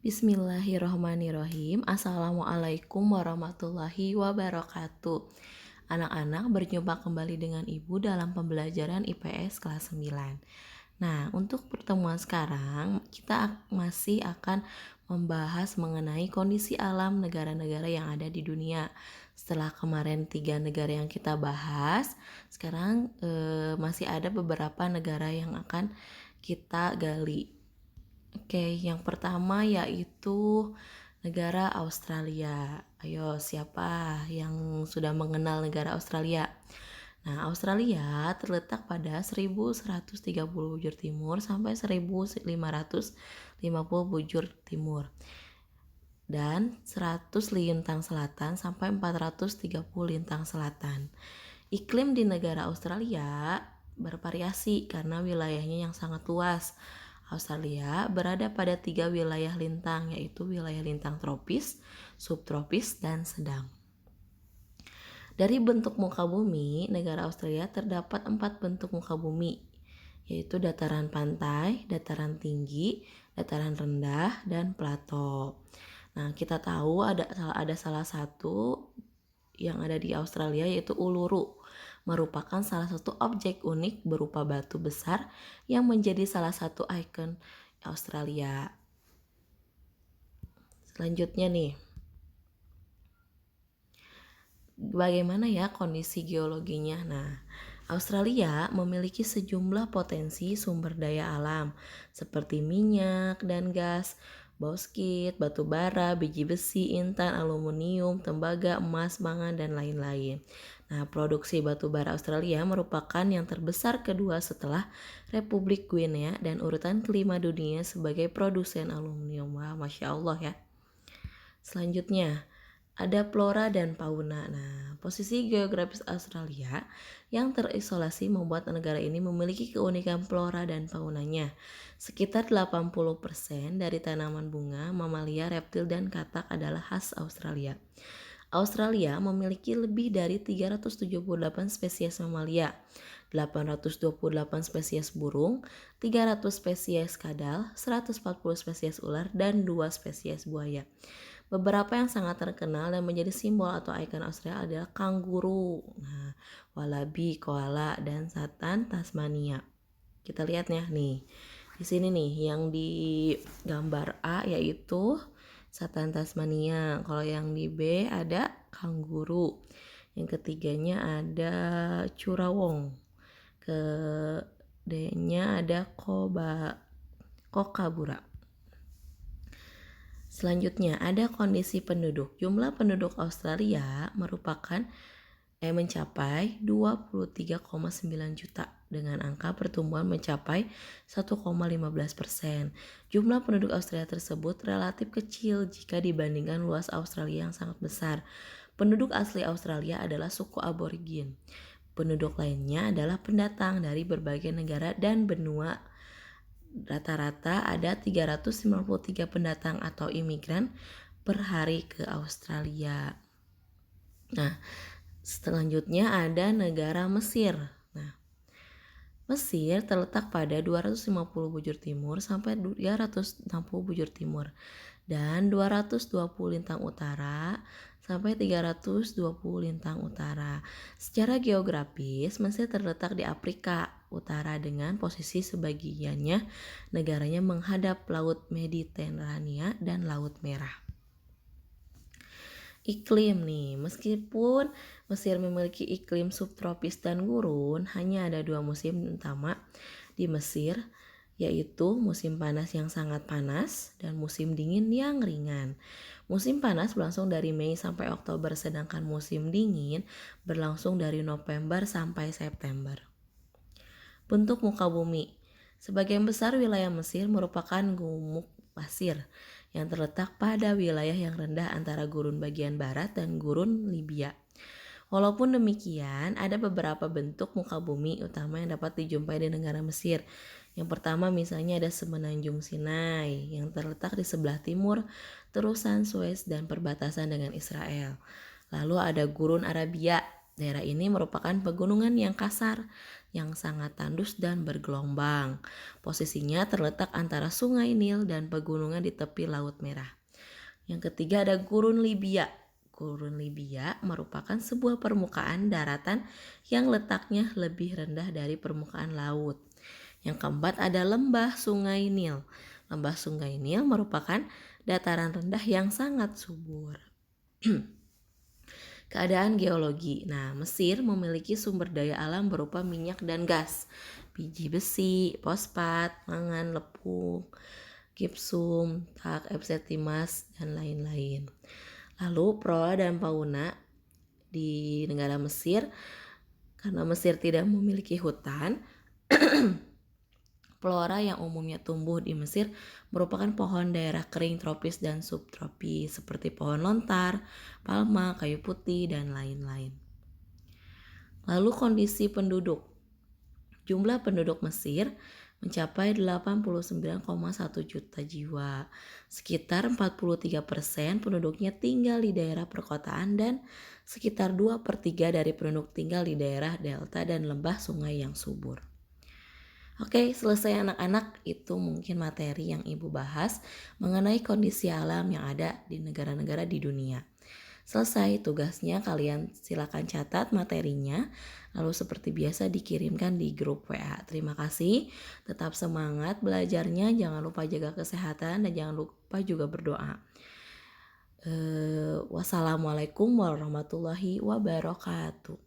Bismillahirrohmanirrohim. Assalamualaikum warahmatullahi wabarakatuh. Anak-anak, berjumpa kembali dengan Ibu dalam pembelajaran IPS kelas 9. Nah, untuk pertemuan sekarang kita masih akan membahas mengenai kondisi alam negara-negara yang ada di dunia. Setelah kemarin 3 negara yang kita bahas, sekarang masih ada beberapa negara yang akan kita gali. Oke, yang pertama yaitu negara Australia. Ayo, siapa yang sudah mengenal negara Australia? Nah, Australia terletak pada 1130 bujur timur sampai 1550 bujur timur dan 100 lintang selatan sampai 430 lintang selatan. Iklim di negara Australia bervariasi karena wilayahnya yang sangat luas. Australia berada pada 3 wilayah lintang, yaitu wilayah lintang tropis, subtropis, dan sedang. Dari bentuk muka bumi, negara Australia terdapat 4 bentuk muka bumi, yaitu dataran pantai, dataran tinggi, dataran rendah, dan plato. Nah, kita tahu ada salah satu yang ada di Australia yaitu Uluru, merupakan salah satu objek unik berupa batu besar yang menjadi salah satu ikon Australia. Selanjutnya nih, bagaimana ya kondisi geologinya? Nah, Australia memiliki sejumlah potensi sumber daya alam seperti minyak dan gas, bauxit, batu bara, biji besi, intan, aluminium, tembaga, emas, mangan, dan lain-lain. Nah, produksi batu bara Australia merupakan yang terbesar kedua setelah Republik Guinea dan urutan kelima dunia sebagai produsen aluminium. Wah, Masya Allah ya. Selanjutnya, ada flora dan fauna. Nah, posisi geografis Australia yang terisolasi membuat negara ini memiliki keunikan flora dan faunanya. Sekitar 80% dari tanaman bunga, mamalia, reptil, dan katak adalah khas Australia. Australia memiliki lebih dari 378 spesies mamalia, 828 spesies burung, 300 spesies kadal, 140 spesies ular, dan 2 spesies buaya. Beberapa yang sangat terkenal dan menjadi simbol atau ikon Australia adalah kanguru, wallaby, koala, dan satan Tasmania. Kita lihat ya nih. Di sini nih yang di gambar A yaitu satan Tasmania. Kalau yang di B ada kanguru. Yang ketiganya ada curawong. Ke D-nya ada kokabura. Selanjutnya ada kondisi penduduk. Jumlah penduduk Australia mencapai 23,9 juta dengan angka pertumbuhan mencapai 1,15%. Jumlah penduduk Australia tersebut relatif kecil jika dibandingkan luas Australia yang sangat besar. Penduduk asli Australia adalah suku aborigin. Penduduk lainnya adalah pendatang dari berbagai negara dan benua. Rata-rata ada 393 pendatang atau imigran per hari ke Australia. Nah, selanjutnya ada negara Mesir. Nah, Mesir terletak pada 250 bujur timur sampai 360 bujur timur dan 220 lintang utara sampai 320 lintang utara. Secara geografis, Mesir terletak di Afrika Utara dengan posisi sebagiannya negaranya menghadap Laut Mediterania dan Laut Merah. Iklim nih, meskipun Mesir memiliki iklim subtropis dan gurun, hanya ada 2 musim utama di Mesir, yaitu musim panas yang sangat panas dan musim dingin yang ringan. Musim panas berlangsung dari Mei sampai Oktober, sedangkan musim dingin berlangsung dari November sampai September. Bentuk muka bumi. Sebagian besar wilayah Mesir merupakan gumuk pasir yang terletak pada wilayah yang rendah antara gurun bagian barat dan gurun Libya. Walaupun demikian, ada beberapa bentuk muka bumi utama yang dapat dijumpai di negara Mesir. Yang pertama misalnya ada Semenanjung Sinai yang terletak di sebelah timur terusan Suez dan perbatasan dengan Israel. Lalu ada Gurun Arabia. Daerah ini merupakan pegunungan yang kasar yang sangat tandus dan bergelombang. Posisinya terletak antara Sungai Nil dan pegunungan di tepi Laut Merah. Yang ketiga ada Gurun Libya. Gurun Libya merupakan sebuah permukaan daratan yang letaknya lebih rendah dari permukaan laut. Yang keempat ada Lembah Sungai Nil. Lembah Sungai Nil merupakan dataran rendah yang sangat subur. Keadaan geologi. Nah, Mesir memiliki sumber daya alam berupa minyak dan gas, biji besi, fosfat, mangan, lepung, gipsum, tak, epsetimas, dan lain-lain. Lalu flora dan fauna di negara Mesir, karena Mesir tidak memiliki hutan, flora yang umumnya tumbuh di Mesir merupakan pohon daerah kering tropis dan subtropis seperti pohon lontar, palma, kayu putih, dan lain-lain. Lalu kondisi penduduk. Jumlah penduduk Mesir mencapai 89,1 juta jiwa. Sekitar 43% penduduknya tinggal di daerah perkotaan dan sekitar 2/3 dari penduduk tinggal di daerah delta dan lembah sungai yang subur. Oke, selesai anak-anak, itu mungkin materi yang Ibu bahas mengenai kondisi alam yang ada di negara-negara di dunia. Selesai tugasnya, kalian silakan catat materinya, lalu seperti biasa dikirimkan di grup WA. Terima kasih, tetap semangat belajarnya, jangan lupa jaga kesehatan dan jangan lupa juga berdoa. Wassalamualaikum warahmatullahi wabarakatuh.